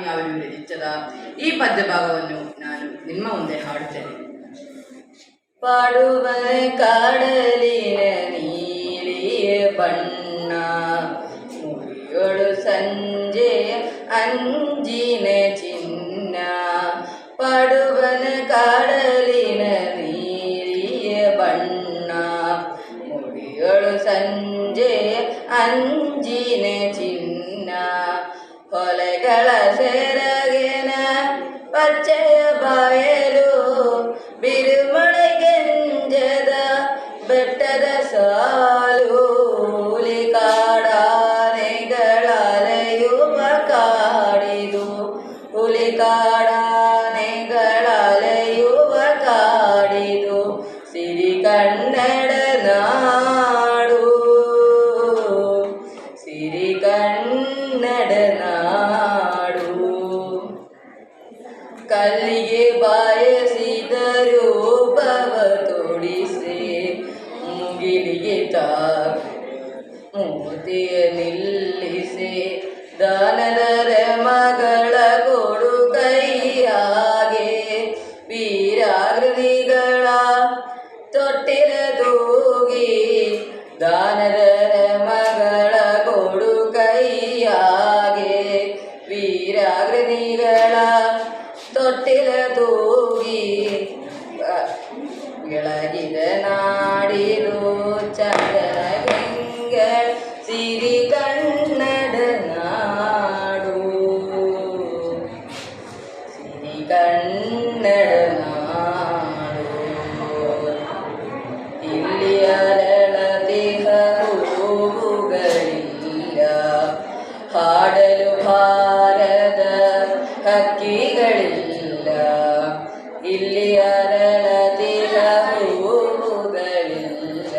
ಕಾವ್ಯವು ರಚಿಸಿದ ಈ ಪದ್ಯಭಾಗವನ್ನು ನಾನು ನಿಮ್ಮ ಮುಂದೆ ಹಾಡುತ್ತೇನೆ. ಪಾಡುವನೆ ಕಾಡಲಿನ ನೀಲಿಯ ಬಣ್ಣ, ಮುಡಿಯೊಳು ಸಂಜೆ ಅಂಜಿನ ಚಿನ್ನ. ಪಾಡುವನ ಕಾಡಲಿನ ನೀಲಿಯ ಬಣ್ಣ, ಮುಡಿಯೊಳು ಸಂಜೆ ಅಂಜಿನ ಚಿನ್ನ. ಹೊಲೆಗಳ ಸೆರಗಿನ ಪಚ್ಚೆಯ ಬಯಲು, ಬಿರುಮಳೆ ಗೆಂಜದ ಬೆಟ್ಟದ ಸಾಲು. ಹುಲಿಕಾಡಾನೆಗಳಲೆಯುವ ಕಾಡಿದು, ಹುಲಿಕಾಡಾನೆಗಳಲೆಯುವ ಕಾಡಿದು. ಸಿರಿಗನ್ನಡ ನಾಡು, ಸಿರಿಗನ್ನಡ ನಾಡು. ಕಲ್ಲಿಗೆ ಬಾಯಸಿದರು ಬವ ತೊಡಿಸೆ, ಮುಗಿಲಿಗೆ ಮೂರ್ತಿಯ ನಿಲ್ಲಿಸೆ. ದಾನದರ ಮಗಳ ಕೊಡು ಕೈಯಾಗೆ, ವೀರಾಗ್ರನಿಗಳ ತೊಟ್ಟಿಲ ತೂಗಿ. ದಾನದರ ಮಗಳ ಕೊಡು ಕೈಯಾಗೆ, ವೀರಾಗ್ರನಿಗಳ ತೊಟ್ಟಿಲ ತೂಗಿ. ಬೆಳಗಿದ ನಾಡಿದು ಚಂದನ ಗಂಗಳ, ಸಿರಿಗನ್ನಡ ನಾಡು, ಸಿರಿಗನ್ನಡ ನಾಡು. ಇಲ್ಲಿ ಅರಳದಿಹ ಹೂವುಗಳಿಲ್ಲ, ಹಾಡಲು ಭಾರದ ಹಕ್ಕಿಗಳಿಲ್ಲ. ಇಲ್ಲಿ ಅರಳದಿಹ ಹೂವುಗಳಿಲ್ಲ,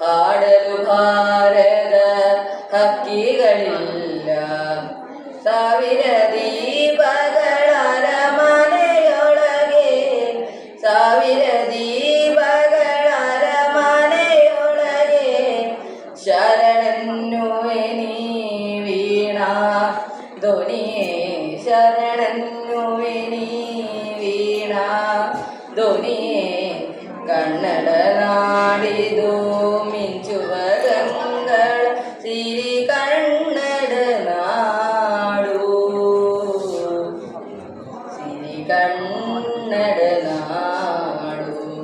ಹಾಡಲು ಭಾರದ ಹಕ್ಕಿಗಳಿಲ್ಲ. ಸಾವಿರ ದೀಪಗಳ ಅರಮನೆಯೊಳಗೆ, ಸಾವಿರ ದೀಪಗಳ ಅರಮನೆಯೊಳಗೆ. ಶರಣನ್ನು